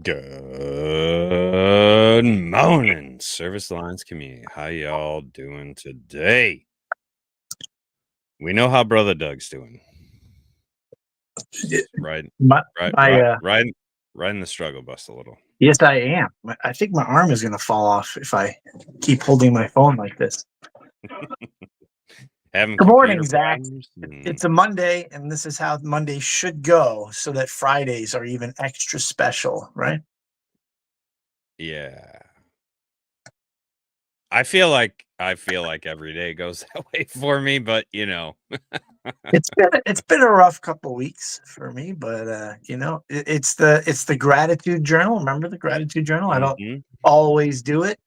Good morning, Service Alliance community. How y'all doing today? We know how Brother Doug's doing. Right, My, right, my riding the struggle bus a little. yes, I am. I think my arm is going to fall off if I keep holding my phone like this. Having Good morning, computer Zach. problems It's a Monday, and this is how Monday should go, so that Fridays are even extra special, right? yeah. I feel like every day goes that way for me, but It's been a rough couple weeks for me, but it's the gratitude journal. Remember the gratitude journal? I don't Mhm. always do it,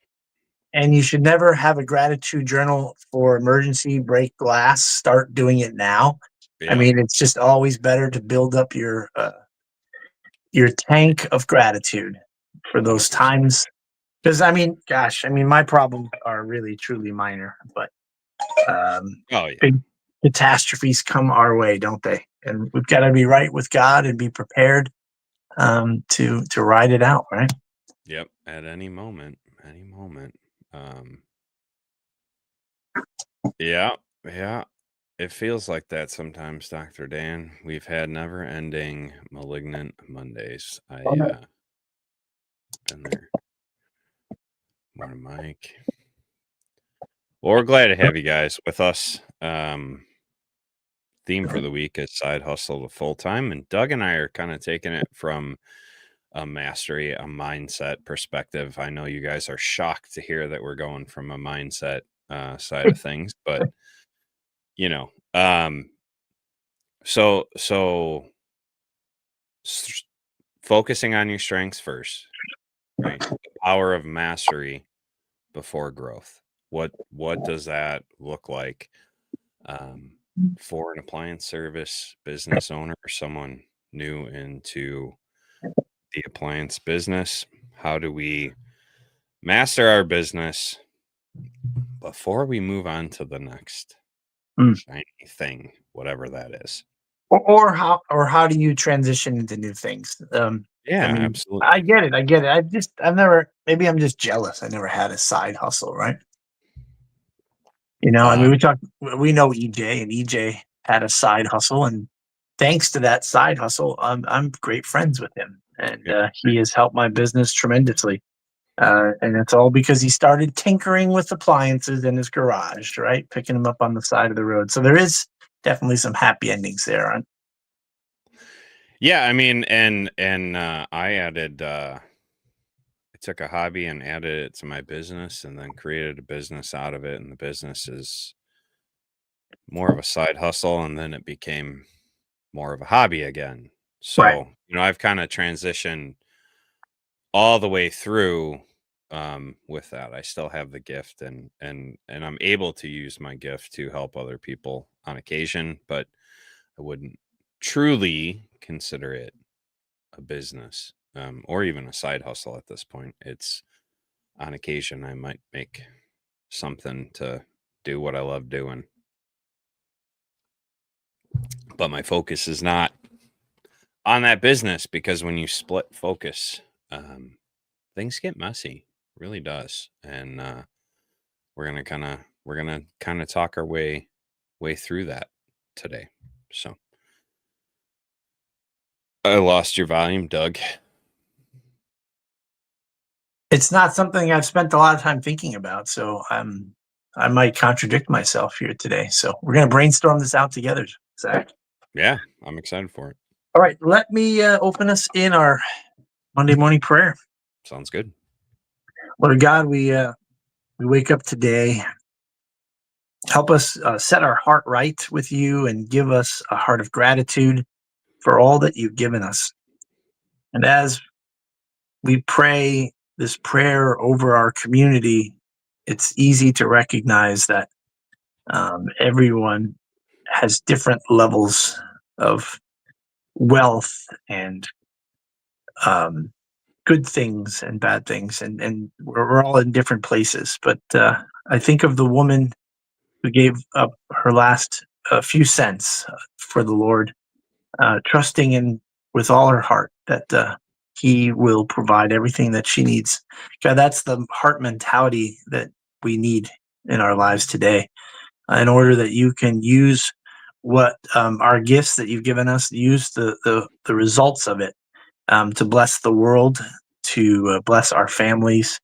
and you should never have a gratitude journal for emergency break glass. Start doing it now. I Yeah. mean, it's just always better to build up your tank of gratitude for those 100%. times. Because my problems are really truly minor, but Oh yeah. big catastrophes come our way, don't they? And we've got to be right with God and be prepared to ride it out, right? Yep. At any moment. Um, yeah, yeah. It feels like that sometimes, Dr. Dan. We've had never-ending malignant Mondays. Been there. Morning, Mike. Well, we're glad to have you guys with us. Theme for the week is side hustle to full-time, and Doug and I are kind of taking it from a mastery, a mindset perspective. I know you guys are shocked to hear that we're going from a mindset side of things, but you know, um, so focusing on your strengths first, right? The power of mastery before growth. What does that look like for an appliance service business owner or someone new into the appliance business? How do we master our business before we move on to the next shiny thing, whatever that is? Or how do you transition into new things? Yeah, I absolutely. get it. I get it. I've never. Maybe I'm just jealous. I never had a side hustle, right? Uh, We know EJ, and EJ had a side hustle, and thanks to that side hustle, I'm great friends with him, and yep, he has helped my business tremendously. And it's all because he started tinkering with appliances in his garage, right? Picking them up on the side of the road. So there is definitely some happy endings there. yeah. I mean, and I added. I took a hobby and added it to my business, and then created a business out of it. And the business is more of a side hustle, and then it became more of a hobby again. Right. So I've kind of transitioned all the way through with that. I still have the gift, and I'm able to use my gift to help other people on occasion, but I wouldn't truly consider it a business, or even a side hustle at this point. It's on occasion I might make something to do what I love doing, but my focus is not on that business, because when you split focus, things get messy. Really does. And we're gonna talk our way through that today. So I lost your volume, Doug. It's not something I've spent a lot of time thinking about, so I might contradict myself here today. So we're going to brainstorm this out together, Zach. Yeah, I'm excited for it. All right, let me open us in our Monday morning prayer. Sounds good. Lord God, we wake up today. Help us set our heart right with you and give us a heart of gratitude for all that you've given us. And as we pray this prayer over our community, it's easy to recognize that everyone has different levels of wealth and um, good things and bad things, and we're all in different places. But I think of the woman who gave up her last few cents for the Lord, trusting in with all her heart that He will provide everything that she needs. God, that's the heart mentality that we need in our lives today, in order that you can use what our gifts that you've given us, use the results of it to bless the world, to bless our families,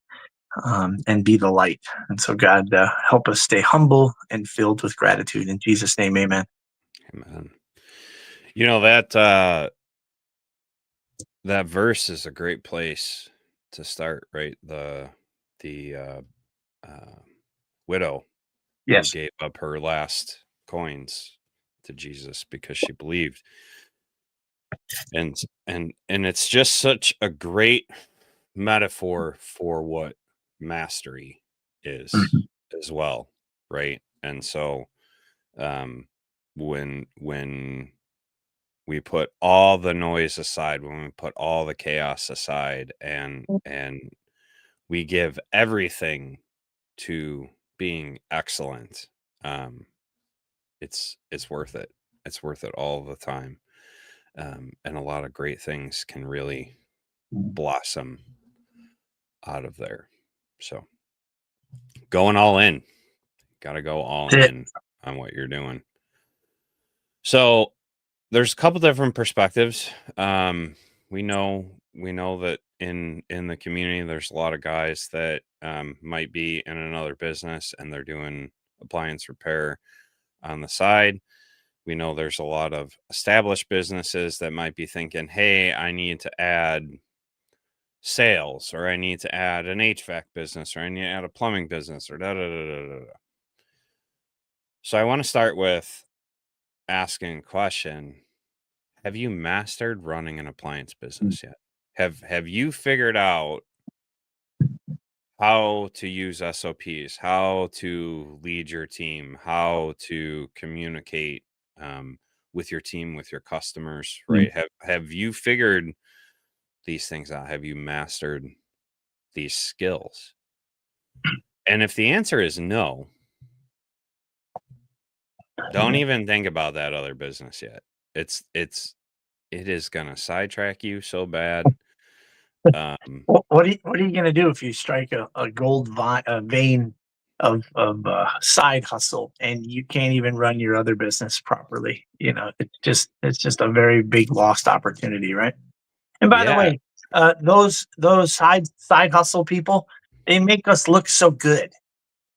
and be the light. And so, God, help us stay humble and filled with gratitude. In Jesus' name, amen. Amen. That verse is a great place to start, right? The widow who Yes. gave up her last coins to Jesus because she believed. And it's just such a great metaphor for what mastery is Mhm. as well, right? And so um when we put all the noise aside, when we put all the chaos aside, and we give everything to being excellent, um it's worth it. It's worth it all the time. And a lot of great things can really blossom out of there. So going all in, got to go all That's it. in on what you're doing. So there's a couple different perspectives. We know that in the community, there's a lot of guys that might be in another business and they're doing appliance repair on the side. We know there's a lot of established businesses that might be thinking, hey, I need to add sales, or I need to add an HVAC business, or I need to add a plumbing business, or da da da da da. So I want to start with asking a question. Have you mastered running an appliance business yet? Have you figured out how to use SOPs, how to lead your team, how to communicate with your team, with your customers, right? Have you figured these things out? Have you mastered these skills? And if the answer is no, don't even think about that other business yet. It is gonna sidetrack you so bad. What are you going to do if you strike a vein of side hustle and you can't even run your other business properly? It's just a very big lost opportunity, right? And by the Yeah, way, those side hustle people, they make us look so good.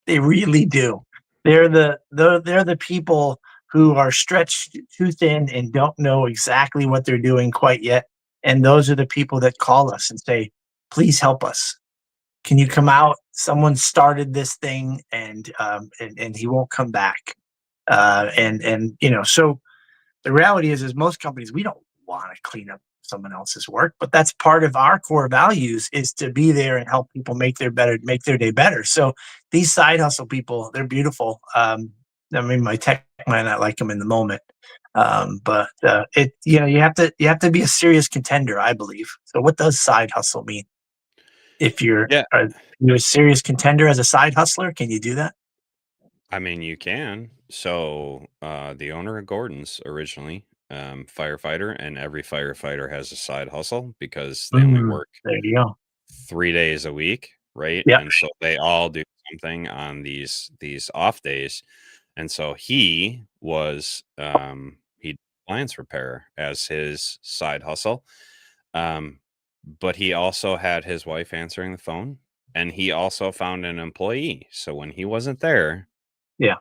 They really do. They're the people who are stretched too thin and don't know exactly what they're doing quite yet. And those are the people that call us and say, "Please help us. Can you come out? Someone started this thing, and he won't come back." So the reality is most companies, we don't want to clean up someone else's work, but that's part of our core values, is to be there and help people make their day better. So these side hustle people, they're beautiful. I mean, my tech might not like them in the moment, but you have to be a serious contender, I believe. So what does side hustle mean? If yeah. you're a serious contender as a side hustler, can you do that? I mean, you can. So, the owner of Gordon's originally, firefighter, and every firefighter has a side hustle because they only work There you go. 3 days a week, right? Yeah. And so they all do something on these off days. And so he did appliance repair as his side hustle. Um, but he also had his wife answering the phone, and he also found an employee. So when he wasn't there, Yeah.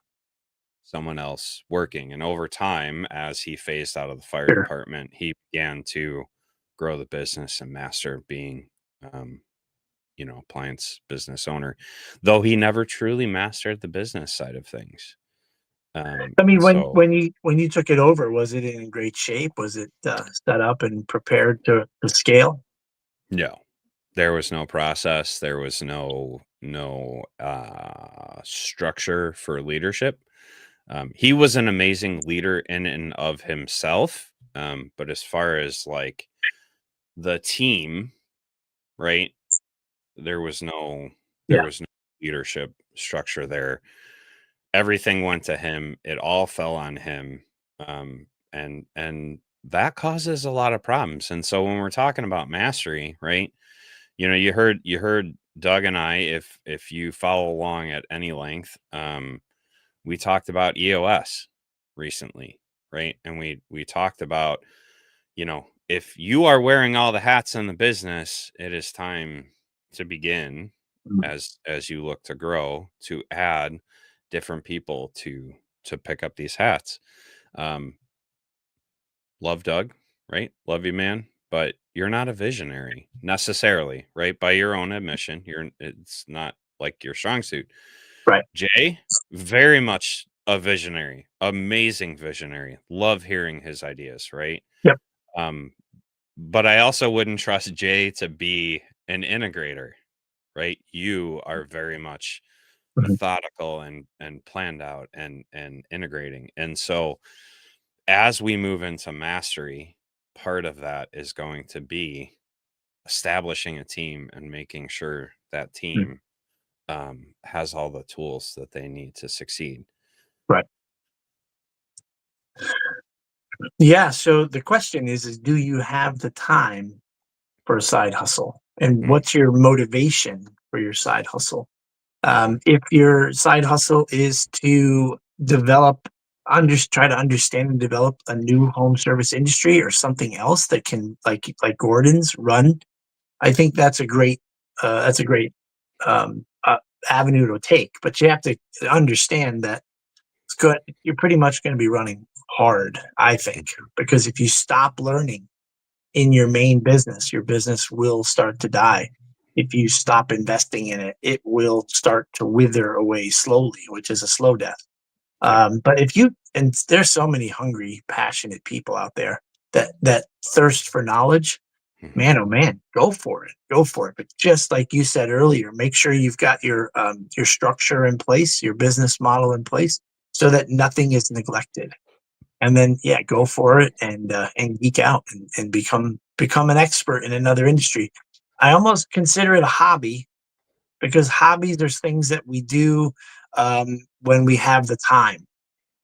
someone else working. And over time, as he phased out of the fire Sure. department, he began to grow the business and master being, um, appliance business owner, though he never truly mastered the business side of things. I mean, And when so, when you when you took it over, was it in great shape? Was it set up and prepared to scale? no, there was no process. There was no structure for leadership. He was an amazing leader in and of himself. But as far as like the team, right? There was no there Yeah. was no leadership structure there. Everything went to him. It all fell on him. And that causes a lot of problems. And so when we're talking about mastery, right? You heard Doug and I, if you follow along at any length, we talked about EOS recently, right? And we talked about, if you are wearing all the hats in the business, it is time to begin, Mhm. as you look to grow, to add different people to pick up these hats. Um, love Doug, right? Love you, man. But you're not a visionary necessarily, right? By your own admission, it's not like your strong suit. Right. Jay, very much a visionary, amazing visionary. Love hearing his ideas, right? Yep. Um, but I also wouldn't trust Jay to be an integrator, right? You are very much Mhm. methodical and planned out and integrating. And so as we move into mastery, part of that is going to be establishing a team and making sure that Mhm. team has all the tools that they need to succeed. Right. Yeah. So the question is do you have the time for a side hustle? And Mm, what's your motivation for your side hustle? mhm, If your side hustle is to try to understand and develop a new home service industry or something else that can, like Gordon's, run, I think that's a great um, uh, avenue to take. But you have to understand that it's good. You're pretty much going to be running hard, I think, mhm. because if you stop learning in your main business, your business will start to die. If you stop investing in it, it will start to wither away slowly, which is a slow death. Yep. But if you and there's so many hungry, passionate people out there that thirst for knowledge. Mhm. Man, oh man, go for it, go for it. But just like you said earlier, make sure you've got your structure in place, your business model in place, so that nothing is neglected. And then yeah, go for it and geek out and become an expert in another industry. I almost consider it a hobby because hobbies are things that we do when we have the time.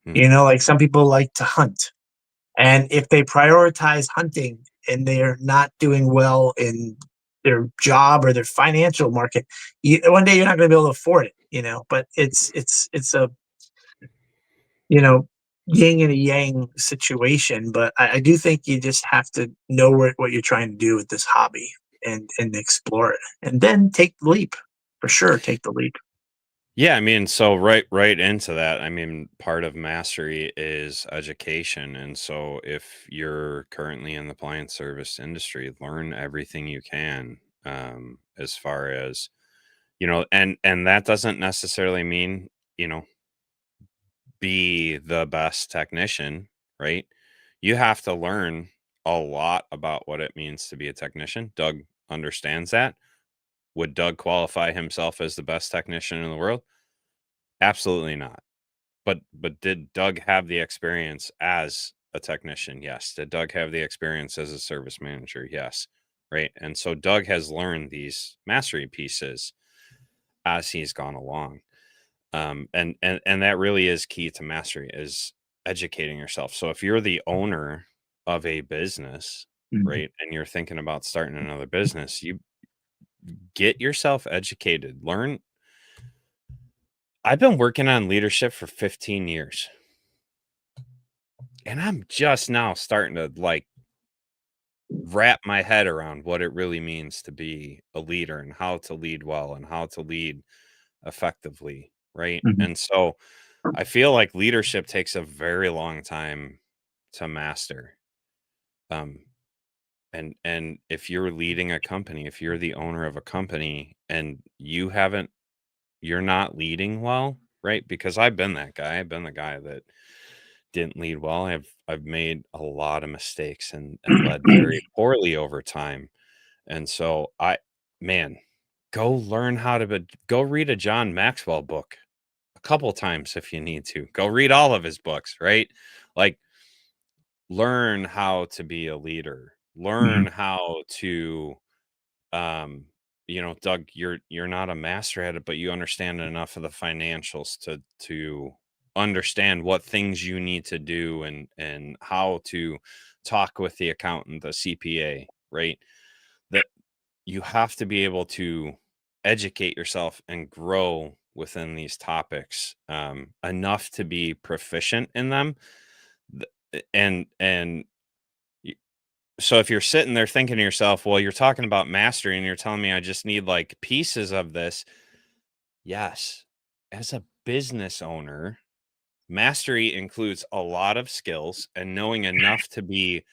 You Mhm. know, like some people like to hunt, and if they prioritize hunting and they're not doing well in their job or their financial market, one day you're not going to be able to afford it. You know, but it's a you know, yin and a yang situation. But I do think you just have to know what you're trying to do with this hobby and explore it, and then take the leap. For sure, take the leap. Yeah, I mean, so right into that. I mean, part of mastery is education. And so if you're currently in the appliance service industry, learn everything you can, as far as, and that doesn't necessarily mean, you know, be the best technician, right? You have to learn a lot about what it means to be a technician. Doug understands that. Would Doug qualify himself as the best technician in the world? Absolutely not. But did Doug have the experience as a technician? Yes. Did Doug have the experience as a service manager? Yes. Right. And so Doug has learned these mastery pieces as he's gone along. And that really is key to mastery, is educating yourself. So if you're the owner of a business, Mhm. right, and you're thinking about starting another business, you get yourself educated. Learn. I've been working on leadership for 15 years, and I'm just now starting to like wrap my head around what it really means to be a leader and how to lead well and how to lead effectively, right? Mhm. And so I feel like leadership takes a very long time to master. Um, and if you're leading a company, if you're the owner of a company and you're not leading well, right? Because I've been that guy. I've been the guy that didn't lead well. I've made a lot of mistakes and led very poorly over time. And so man, go learn how to go read a John Maxwell book a couple times if you need to. Go read all of his books, right? Like, learn how to be a leader. Mhm. Learn how to um Doug, you're not a master at it, but you understand enough of the financials to understand what things you need to do and how to talk with the accountant, the CPA, right? That you have to be able to educate yourself and grow within these topics enough to be proficient in them. And so if you're sitting there thinking to yourself, well, you're talking about mastery and you're telling me I just need like pieces of this. Yes. As a business owner, mastery includes a lot of skills and knowing enough to be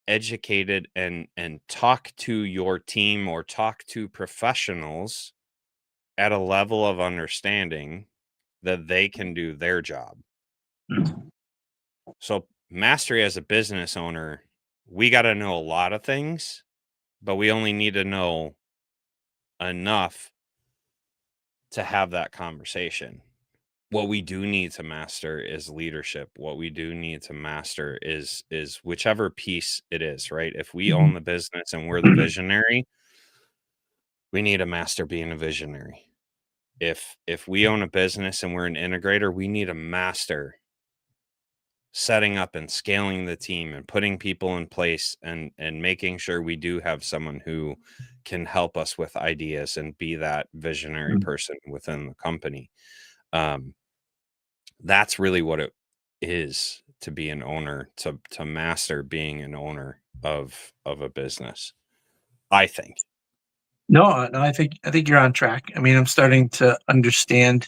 educated and talk to your team or talk to professionals at a level of understanding that they can do their job. So mastery as a business owner, we got to know a lot of things, but we only need to know enough to have that conversation. What we do need to master is leadership. What we do need to master is whichever piece it is, right? If we own the business and we're the visionary, we need to master being a visionary. If we own a business and we're an integrator, we need to master setting up and scaling the team and putting people in place and making sure we do have someone who can help us with ideas and be that visionary person within the company. That's really what it is to be an owner, to master being an owner of a business, I think. No, I think you're on track. I mean, I'm starting to understand.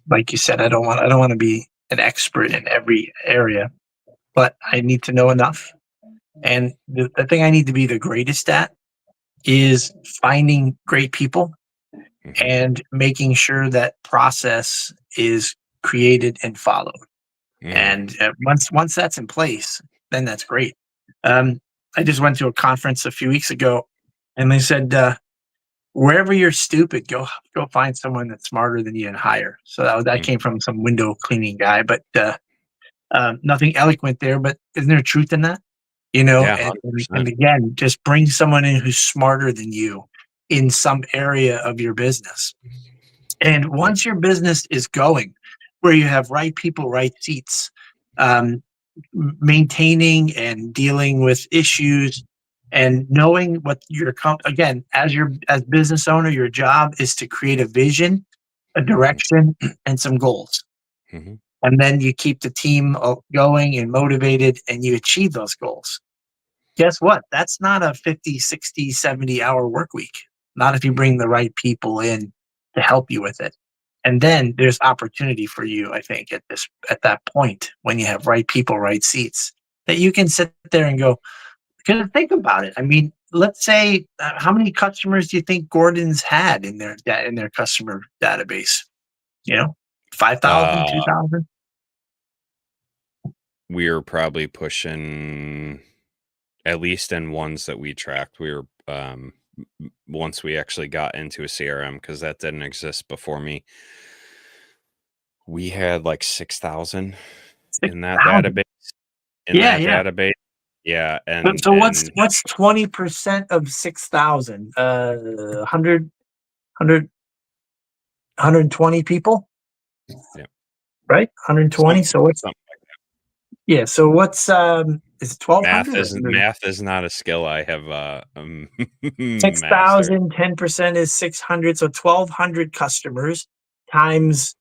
Like you said, I don't want to be an expert in every area, but I need to know enough. And the thing I need to be the greatest at is finding great people and making sure that process is created and followed. And once that's in place, then that's great. I just went to a conference a few weeks ago, and they said, wherever you're stupid, go find someone that's smarter than you and hire. So that came from some window cleaning guy, but nothing eloquent there. But isn't there truth in that? Yeah, and again, just bring someone in who's smarter than you in some area of your business. And once your business is going, where you have right people, right seats, maintaining and dealing with issues and knowing what again, as business owner, your job is to create a vision, a direction, and some goals. And then you keep the team going and motivated and you achieve those goals. Guess what? That's not a 50, 60, 70-hour work week. Not if you bring the right people in to help you with it. And then there's opportunity for you, I think, at that point when you have right people, right seats, that you can sit there and go, because think about it. I mean, let's say, how many customers do you think Gordon's had in their customer database? 5,000, 2,000? We're probably pushing, at least in ones that we tracked, we were once we actually got into a CRM, because that didn't exist before me, we had like 6,000 in that database. Database. Yeah. And so what's 20% of 6,000? 120 people? Yeah. Right? 120. So what's something like that? Yeah. So what's is it 1,200? Math is not a skill I have 6,000, 10% is 600. So 1,200 customers times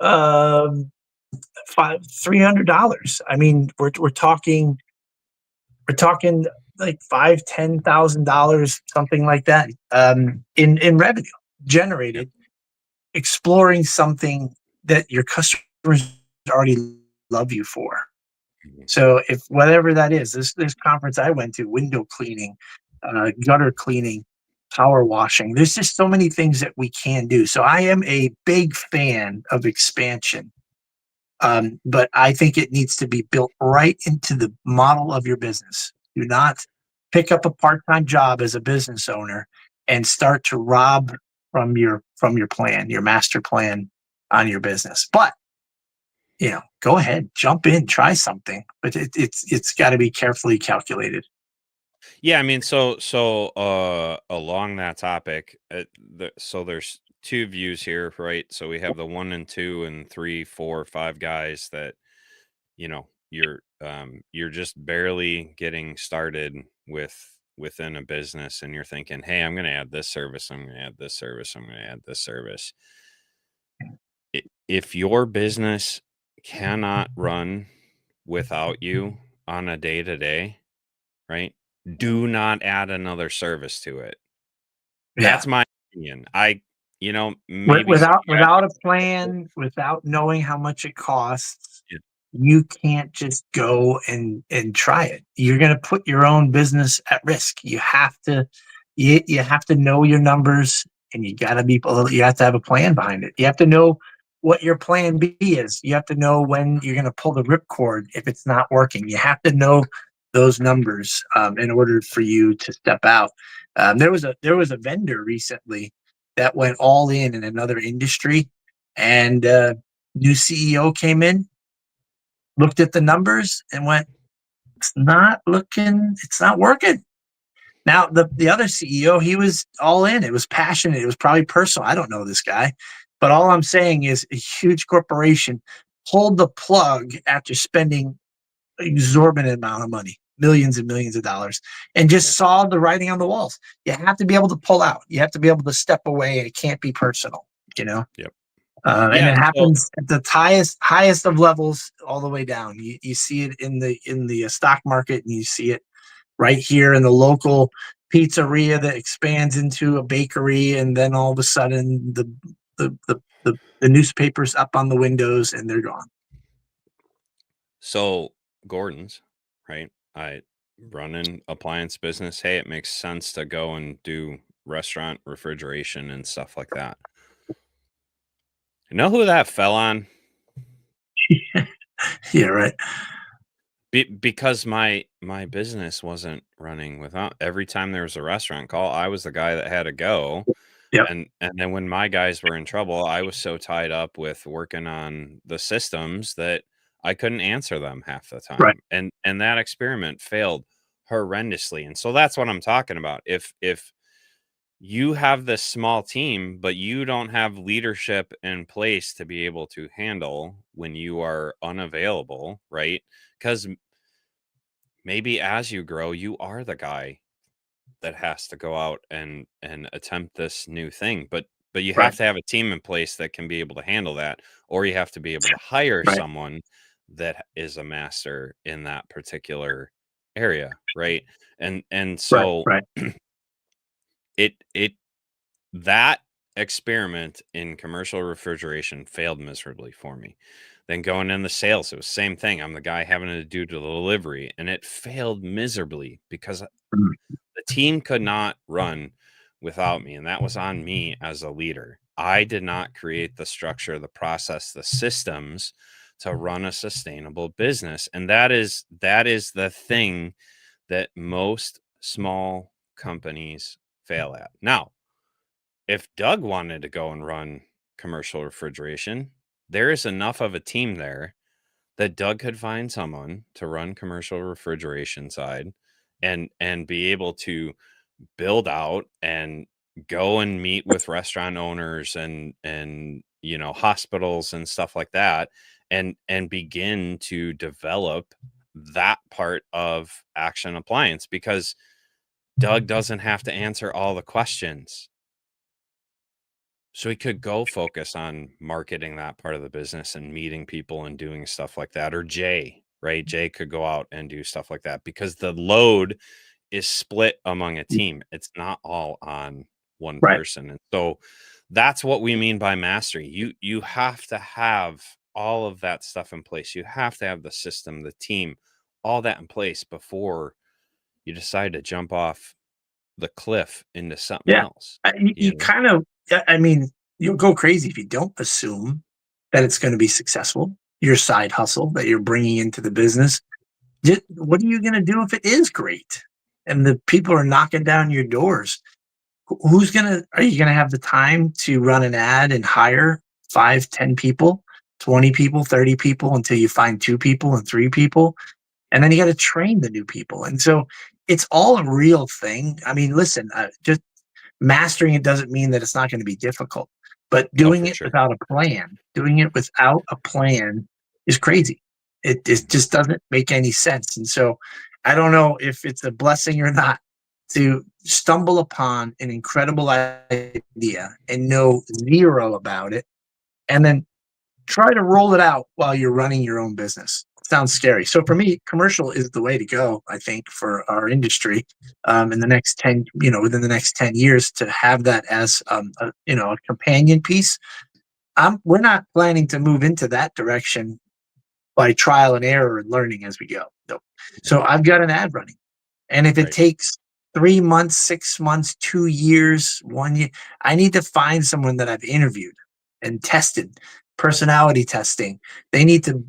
$300. I mean, we're talking like $5,000-$10,000, something like that, in revenue generated, exploring something that your customers already love you for. So if whatever that is, this conference I went to, window cleaning, gutter cleaning, power washing, there's just so many things that we can do. So I am a big fan of expansion. But I think it needs to be built right into the model of your business. Do not pick up a part-time job as a business owner and start to rob from your plan, your master plan on your business. But go ahead, jump in, try something, but it's got to be carefully calculated. Yeah, I mean, so along that topic, so there's two views here, right? So we have the 1 and 2 and 3, 4, 5 guys that, you know, you're just barely getting started within a business, and you're thinking, "Hey, I'm gonna add this service, I'm gonna add this service, I'm gonna add this service." If your business cannot run without you on a day to day, right? Do not add another service to it. Yeah. That's my opinion. Maybe Without a plan, without knowing how much it costs, yeah, you can't just go and try it. You're going to put your own business at risk. You have to know your numbers, and you have to have a plan behind it. You have to know what your plan B is. You have to know when you're going to pull the ripcord if it's not working. You have to know those numbers in order for you to step out. There was a vendor recently that went all in another industry, and new CEO came in, looked at the numbers, and went, it's not working. Now, the other CEO, he was all in. It was passionate. It was probably personal. I don't know this guy, but all I'm saying is a huge corporation pulled the plug after spending exorbitant amount of money, millions and millions of dollars, and yeah, just saw the writing on the walls. You have to be able to pull out. You have to be able to step away. It can't be personal, you know? yep. And Yeah, it so happens at the highest of levels all the way down. You see it in the stock market, and you see it right here in the local pizzeria that expands into a bakery, and then all of a sudden the newspapers up on the windows and they're gone. so Gordon's, right? I run an appliance business. Hey, it makes sense to go and do restaurant refrigeration and stuff like that. You know who that fell on? Yeah, right. Because my business wasn't running without every time there was a restaurant call, I was the guy that had to go. Yep. And then when my guys were in trouble, I was so tied up with working on the systems that I couldn't answer them half the Right. time. And that experiment failed horrendously. And so that's what I'm talking about. If you have this small team, but you don't have leadership in place to be able to handle when you are unavailable, right? Because maybe as you grow, you are the guy that has to go out and attempt this new thing, but you have Right. to have a team in place that can be able to handle that, or you have to be able to hire Right. someone that is a master in that particular area, right? And Right. so Right. it that experiment in commercial refrigeration failed miserably for me. Then going in the sales, it was same thing. I'm the guy having to do the delivery, and it failed miserably because Mhm. the team could not run without me, and that was on me as a leader. I did not create the structure, the process, the systems to run a sustainable business. And that is the thing that most small companies fail at. Now, if Doug wanted to go and run commercial refrigeration, there is enough of a team there that Doug could find someone to run commercial refrigeration side and be able to build out and go and meet with restaurant owners and hospitals and stuff like that, and begin to develop that part of Action Appliance, because Doug doesn't have to answer all the questions. So he could go focus on marketing that part of the business and meeting people and doing stuff like that. Or Jay, right? Jay could go out and do stuff like that because the load is split among a team. It's not all on one Right. person. And so that's what we mean by mastery. You have to have all of that stuff in place. You have to have the system, the team, all that in place before you decide to jump off the cliff into something Yeah. else. You kind of, I mean, you'll go crazy if you don't assume that it's going to be successful. Your side hustle that you're bringing into the business. What are you going to do if it is great and the people are knocking down your doors? Are you going to have the time to run an ad and hire 5, 10 people, 20 people, 30 people until you find 2 people and 3 people? And then you got to train the new people. And so it's all a real thing. I mean, listen, just mastering it doesn't mean that it's not going to be difficult. But Oh, doing for it sure. without a plan is crazy. It just doesn't make any sense. And so I don't know if it's a blessing or not to stumble upon an incredible idea and know zero about it, and then try to roll it out while you're running your own business. Sounds scary. So for me, commercial is the way to go, I think, for our industry in the next 10, within the next 10 years to have that as, a companion piece. We're not planning to move into that direction by trial and error and learning as we go. No. So I've got an ad running. And if it Right. takes 3 months, 6 months, 2 years, 1 year, I need to find someone that I've interviewed and tested, personality testing. They need to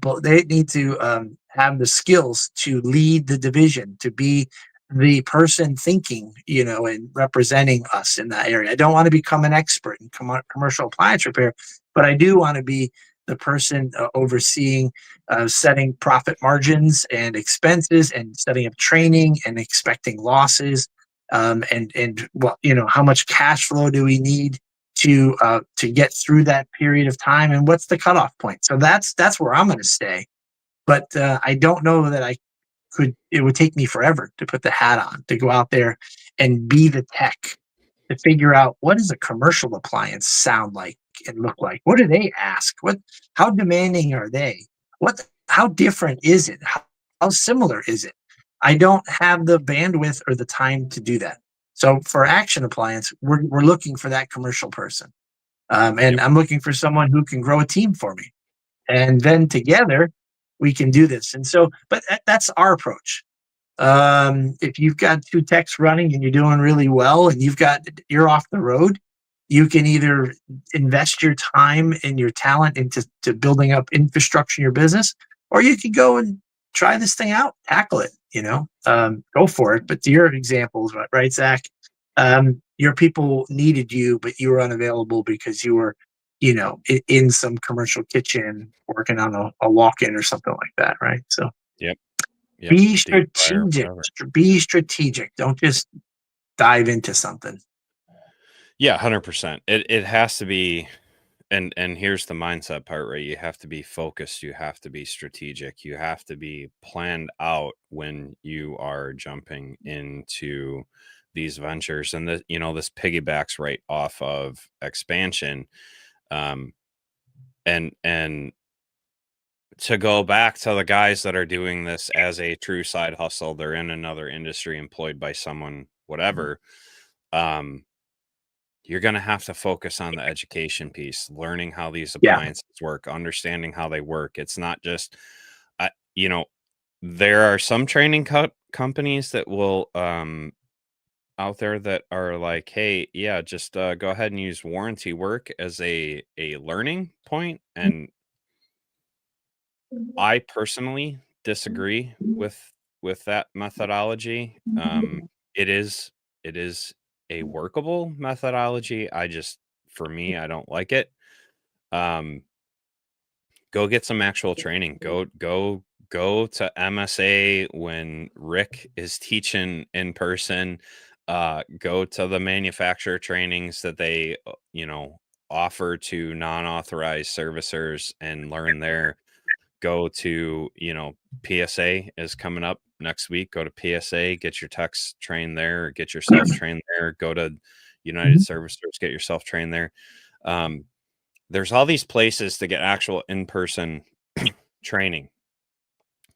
have the skills to lead the division, to be the person thinking, and representing us in that area. I don't want to become an expert in commercial appliance repair, but I do want to be the person overseeing setting profit margins and expenses and setting up training and expecting losses, and what, how much cash flow do we need to get through that period of time, and what's the cutoff point. So that's where I'm going to stay. But I don't know that I could. It would take me forever to put the hat on, to go out there and be the tech, to figure out what does a commercial appliance sound like and look like. What do they ask? How demanding are they? How different is it? How similar is it? I don't have the bandwidth or the time to do that. So for Action Appliance, we're looking for that commercial person, and Yep. I'm looking for someone who can grow a team for me, and then together we can do this. And so, but that's our approach. If you've got two techs running and you're doing really well and you're off the road, you can either invest your time and your talent into building up infrastructure in your business, or you could go and try this thing out, tackle it, go for it. But to your examples, right, Zach, your people needed you, but you were unavailable because you were, in some commercial kitchen working on a walk-in or something like that, right? So Yep. Yep. be Deep fryer, strategic. whatever. Be strategic. Don't just dive into something. Yeah, 100%. It has to be, and here's the mindset part, right? You have to be focused, you have to be strategic, you have to be planned out when you are jumping into these ventures. And this piggybacks right off of expansion. Um and to go back to the guys that are doing this as a true side hustle, they're in another industry employed by someone, whatever. Um, you're going to have to focus on the education piece, learning how these Yeah. appliances work, understanding how they work. It's not just, I, you know, there are some training companies that will, out there that are like, hey, yeah, just go ahead and use warranty work as a learning point. And I personally disagree with that methodology. It is a workable methodology. For me, I don't like it. Um, go get some actual training. Go to MSA when Rick is teaching in person. Go to the manufacturer trainings that they offer to non-authorized servicers and learn there. Go to, PSA is coming up next week. Go to PSA, get your techs trained there, get yourself trained there. Go to United Mhm. Servicers, get yourself trained there. Um, there's all these places to get actual in-person training.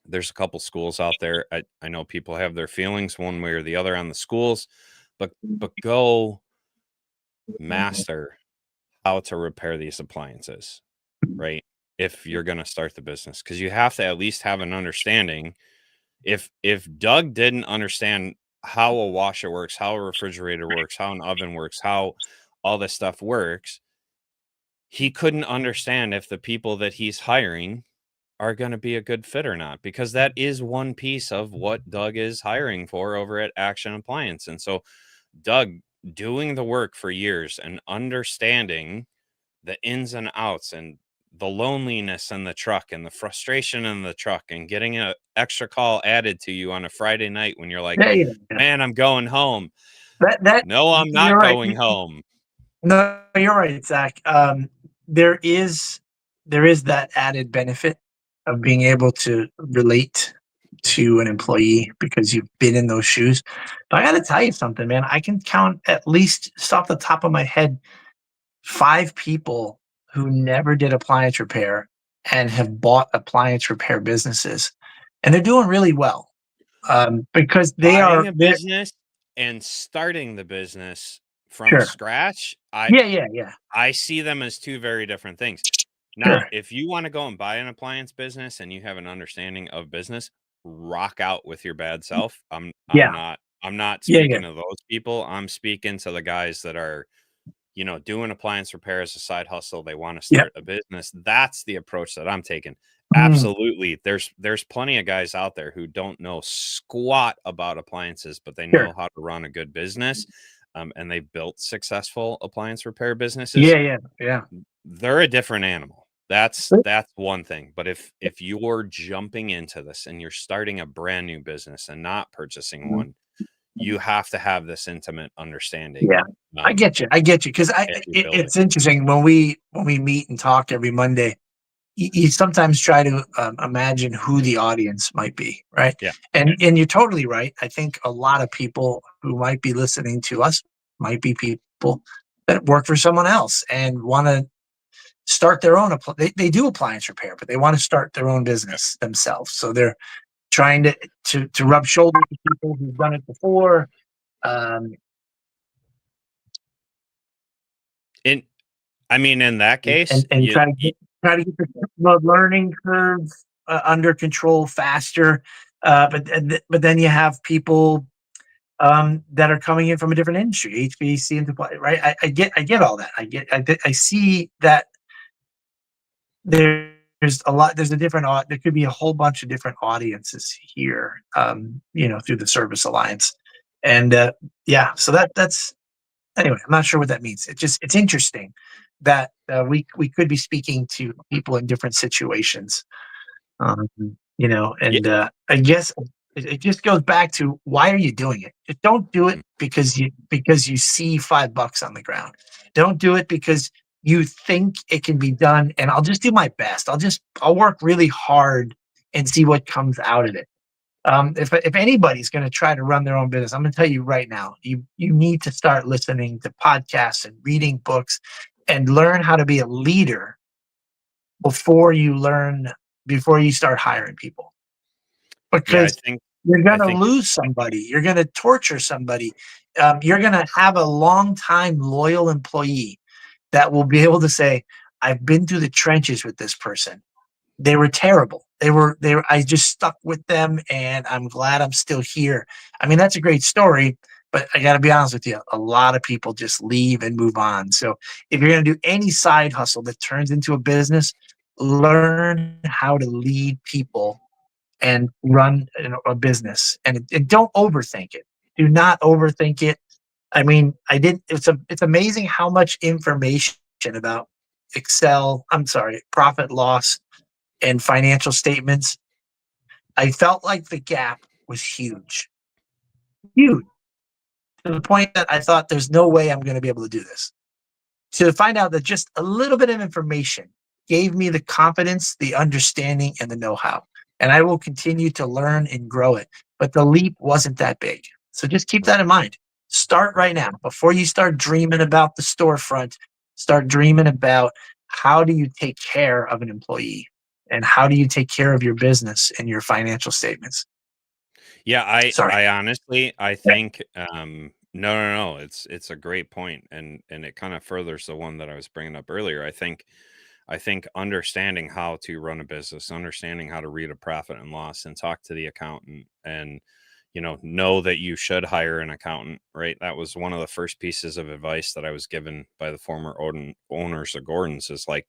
There's a couple schools out there. I know people have their feelings one way or the other on the schools, but go master how to repair these appliances, right? If you're going to start the business, because you have to at least have an understanding. If Doug didn't understand how a washer works, how a refrigerator works, how an oven works, how all this stuff works, he couldn't understand if the people that he's hiring are going to be a good fit or not, because that is one piece of what Doug is hiring for over at Action Appliance. And so Doug doing the work for years and understanding the ins and outs and the loneliness in the truck and the frustration in the truck and getting an extra call added to you on a Friday night when you're like, Yeah, yeah, yeah. man, I'm going home. That No, I'm you're not right. going home. No, you're right, Zach. There is there is that added benefit of being able to relate to an employee because you've been in those shoes. But I got to tell you something, man. I can count at least just off the top of my head 5 people who never did appliance repair and have bought appliance repair businesses, and they're doing really well because Buying a they're business and starting the business from sure. scratch, Yeah. I see them as 2 very different things. Now, Sure. if you wanna go and buy an appliance business and you have an understanding of business, rock out with your bad self. Yeah. I'm not Yeah. speaking to those people. I'm speaking to the guys that are, doing appliance repair as a side hustle. They wanna Yeah. start a business. That's the approach that I'm taking. Mm, Absolutely. There's plenty of guys out there who don't know squat about appliances, but they sure. know how to run a good business, and they've built successful appliance repair businesses. Yeah. They're a different animal. That's one thing. But if you're jumping into this and you're starting a brand new business and not purchasing one, you have to have this intimate understanding, Yeah. um, I get you because if you build it. it's interesting when we meet and talk every Monday. You sometimes try to imagine who the audience might be, right? Yeah. And you're totally right. I think a lot of people who might be listening to us might be people that work for someone else and want to start their own. They do appliance repair, but they want to start their own business themselves. So they're trying to rub shoulders with people who've done it before. Um, In I mean, in that case, and try to get the learning curve under control faster. But then you have people that are coming in from a different industry, HVAC into play, right? I get all that. I see that there's a lot. There's a different. There could be a whole bunch of different audiences here. Through the Service Alliance, and yeah. So that's anyway. I'm not sure what that means. It's interesting that we could be speaking to people in different situations. Um, yeah. and I guess it just goes back to why are you doing it? Just don't do it because you see $5 on the ground. Don't do it because you think it can be done. And I'll just do my best. I'll work really hard and see what comes out of it. If anybody's going to try to run their own business, I'm going to tell you right now, you need to start listening to podcasts and reading books and learn how to be a leader before you learn before you start hiring people Yeah, because you're I going to think lose somebody, you're going to torture somebody, you're going to have a long time loyal employee that will be able to say, I've been through the trenches with this person. They were terrible. I just stuck with them and I'm glad I'm still here. I mean, that's a great story, but I got to be honest with you. A lot of people just leave and move on. So if you're going to do any side hustle that turns into a business, learn how to lead people and run a business and don't overthink it. Do not overthink it. I mean, it's amazing how much information about profit loss and financial statements. I felt like the gap was huge to the point that I thought there's no way I'm going to be able to do this. To find out that just a little bit of information gave me the confidence, the understanding, and the know how. And I will continue to learn and grow it. But the leap wasn't that big. So just keep that in mind. Start right now. Before you start dreaming about the storefront, start dreaming about how do you take care of an employee and how do you take care of your business and your financial statements. yeah, Sorry. I honestly I Yeah. think, no, it's a great point, and it kinda furthers the one that I was bringing up earlier. I think understanding how to run a business, understanding how to read a profit and loss and talk to the accountant and, know that you should hire an accountant, right? That was one of the first pieces of advice that I was given by the former owners of Gordon's is like,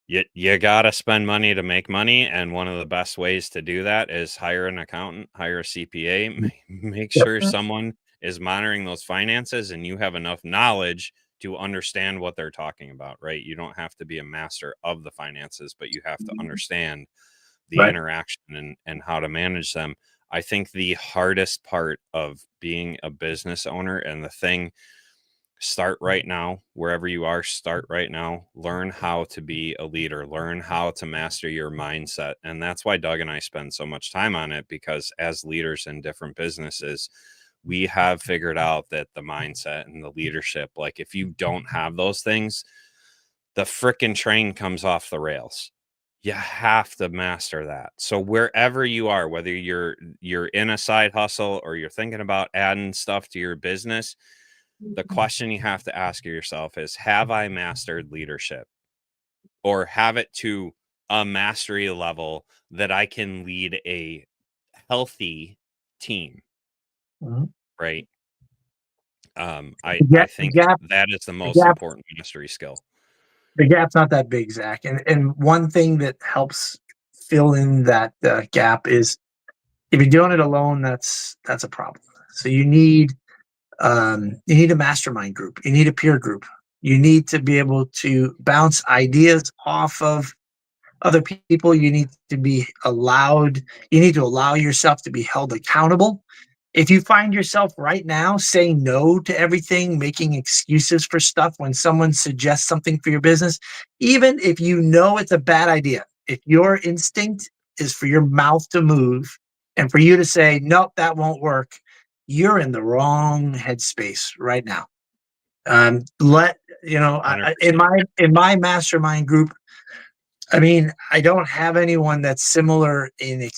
you gotta spend money to make money, and one of the best ways to do that is hire an accountant, hire a CPA, make sure Yep. someone is monitoring those finances, and you have enough knowledge to understand what they're talking about, right? You don't have to be a master of the finances, but you have to understand the Right. interaction and how to manage them. I think the hardest part of being a business owner and the thing start right now. Wherever you are, start right now. Learn how to be a leader. Learn how to master your mindset. And that's why Doug and I spend so much time on it, because as leaders in different businesses, we have figured out that the mindset and the leadership, like if you don't have those things, the frickin' train comes off the rails. You have to master that. So wherever you are, whether you're in a side hustle or you're thinking about adding stuff to your business, the question you have to ask yourself is, have I mastered leadership, or have it to a mastery level that I can lead a healthy team? Mhm. Right. I The think gap, that is the the most gap, important mastery skill. the gap's not that big, Zach. And one thing that helps fill in that gap is if you're doing it alone, that's a problem. So you need a mastermind group. You need a peer group. You need to be able to bounce ideas off of other people. You need to be allowed, you need to allow yourself to be held accountable. If you find yourself right now saying no to everything, making excuses for stuff when someone suggests something for your business, even if you know it's a bad idea, if your instinct is for your mouth to move and for you to say, nope, that won't work, you're in the wrong headspace right now. Let you know, in 100%. my mastermind group, I mean, I don't have anyone that's similar in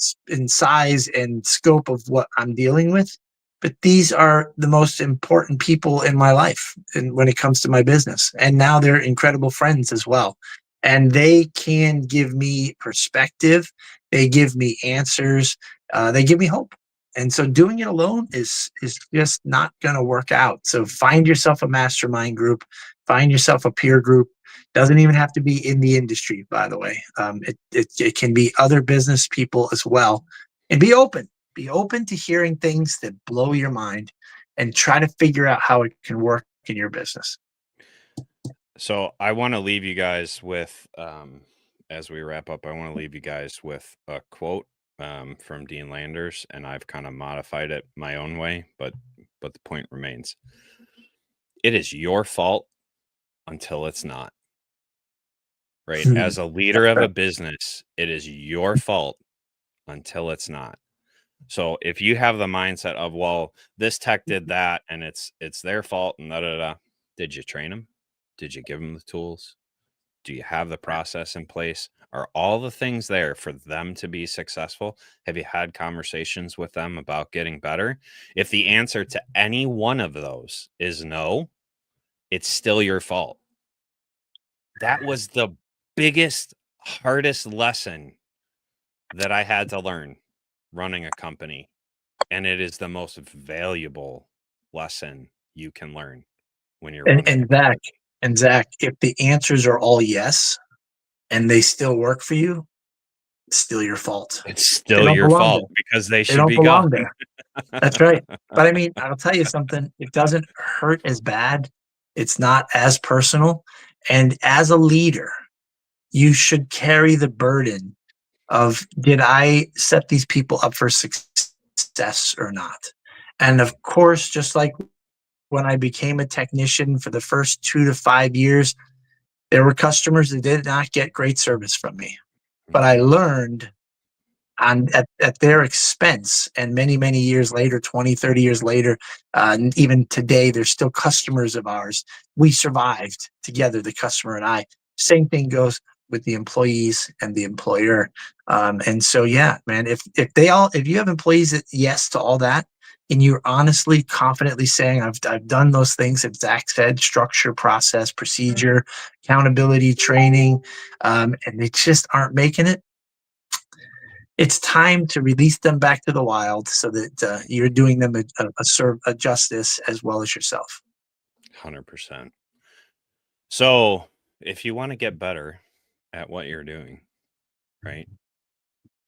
size and scope of what I'm dealing with, but these are the most important people in my life and when it comes to my business. And now they're incredible friends as well. And they can give me perspective. They give me answers. They give me hope. And so doing it alone is just not going to work out. So find yourself a mastermind group, find yourself a peer group. Doesn't even have to be in the industry, by the way. It can be other business people as well. And be open. Be open to hearing things that blow your mind and try to figure out how it can work in your business. So I want to leave you guys with, as we wrap up, I want to leave you guys with a quote from Dean Landers, and I've kind of modified it my own way, but the point remains. It is your fault until it's not. Right? As a leader of a business, it is your fault until it's not. So if you have the mindset of, well, this tech did that and it's their fault and da da da, did you train them? Did you give them the tools? Do you have the process in place? Are all the things there for them to be successful? Have you had conversations with them about getting better? If the answer to any one of those is no, it's still your fault. That was the biggest, hardest lesson that I had to learn running a company. And it is the most valuable lesson you can learn when you're and running a Zach, company. if the answers are all yes and they still work for you, it's still your fault. It's They still don't your belong fault there. because they They should don't be gone. belong there. That's right. But I mean, I'll tell you something. It doesn't hurt as bad. It's not as personal. And as a leader, you should carry the burden of, did I set these people up for success or not? And of course, just like when I became a technician for the first 2 to 5 years, there were customers that did not get great service from me. But I learned at their expense, and many years later, 20, 30 years later, even today, they're still customers of ours. We survived together, the customer and I. Same thing goes with the employees and the employer. And so yeah, man, if you have employees that yes to all that, and you're honestly confidently saying, I've done those things that Zach said: structure, process, procedure, accountability, training, and they just aren't making it, it's time to release them back to the wild so that you're doing them a justice as well as yourself. 100%. So if you want to get better at what you're doing, right?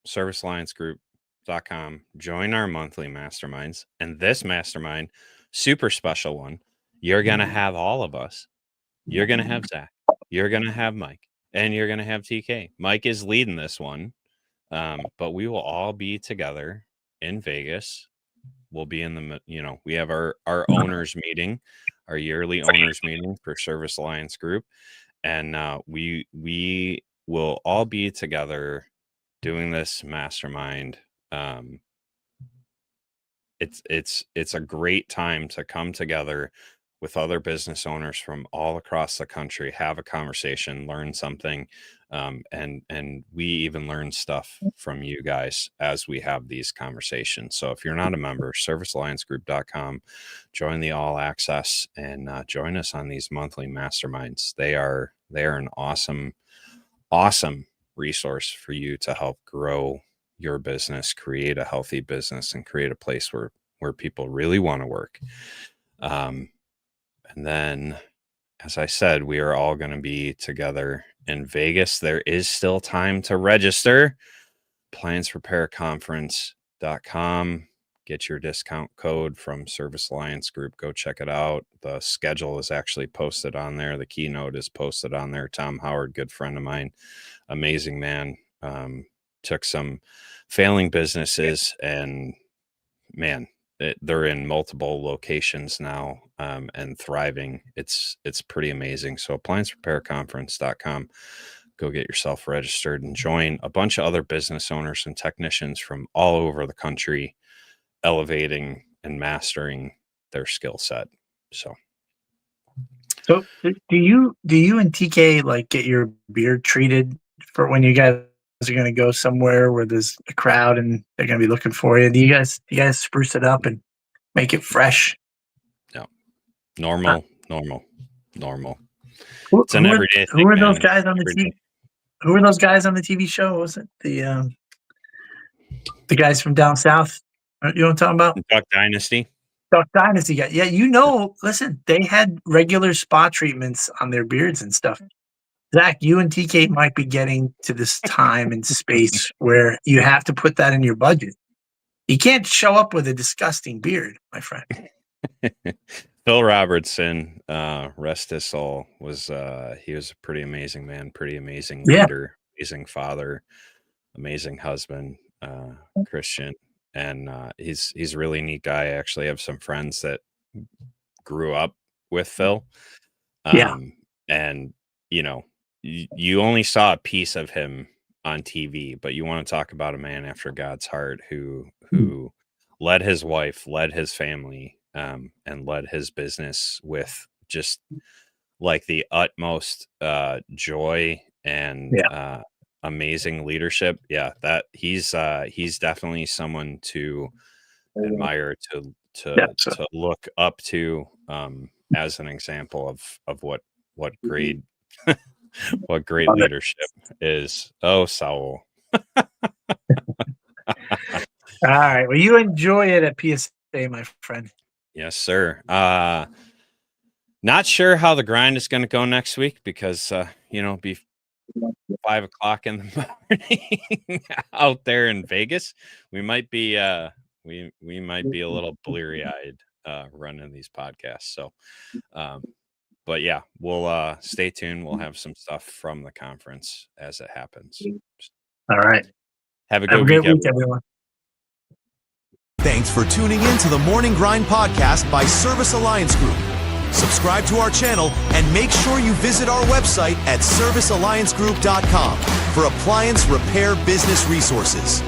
ServiceAllianceGroup.com, join our monthly masterminds. And this mastermind, super special one, you're going to have all of us. You're going to have Zach. You're going to have Mike. And you're going to have TK. Mike is leading this one. But we will all be together in Vegas. We'll be in the, we have our owners meeting our yearly owners meeting for Service Alliance Group. And we will all be together doing this mastermind. It's a great time to come together with other business owners from all across the country, have a conversation, learn something, and we even learn stuff from you guys as we have these conversations. So if you're not a member, servicealliancegroup.com, join the all access and join us on these monthly masterminds. They are an awesome resource for you to help grow your business, create a healthy business, and create a place where people really want to work. And then, as I said, we are all going to be together in Vegas. There is still time to register. ApplianceRepairConference.com. Get your discount code from Service Alliance Group. Go check it out. The schedule is actually posted on there. The keynote is posted on there. Tom Howard, good friend of mine, amazing man. Took some failing businesses and, man, they're in multiple locations now and thriving. It's pretty amazing. So ApplianceRepairConference.com. Go get yourself registered and join a bunch of other business owners and technicians from all over the country, elevating and mastering their skill set. So do you and TK like get your beard treated for when you guys are going to go somewhere where there's a crowd and they're going to be looking for you? Do you guys spruce it up and make it fresh? No, normal. Who, It's an everyday thing. Who are those guys on the TV? Who are those guys on the TV show? Was it the guys from down south? You know what I'm talking about? Duck Dynasty. Duck Dynasty guy. Yeah, listen, they had regular spa treatments on their beards and stuff. Zach, you and TK might be getting to this time and space where you have to put that in your budget. You can't show up with a disgusting beard, my friend. Phil Robertson, rest his soul, he was a pretty amazing man, pretty amazing leader, amazing father, amazing husband, Christian. And he's a really neat guy. I actually have some friends that grew up with Phil. And, you only saw a piece of him on TV, but you want to talk about a man after God's heart who led his wife, led his family, and led his business with just like the utmost joy and amazing leadership. Yeah, that he's definitely someone to admire, to look up to as an example of what great what great leadership is. Oh, Saul. All right. Well, you enjoy it at PSA, my friend. Yes, sir. Not sure how the grind is going to go next week because, be 5 o'clock in the morning out there in Vegas. We might be, we might be a little bleary eyed running these podcasts. So, but yeah, we'll stay tuned. We'll have some stuff from the conference as it happens. All right. Have a great week, everyone. Thanks for tuning in to the Morning Grind podcast by Service Alliance Group. Subscribe to our channel and make sure you visit our website at servicealliancegroup.com for appliance repair business resources.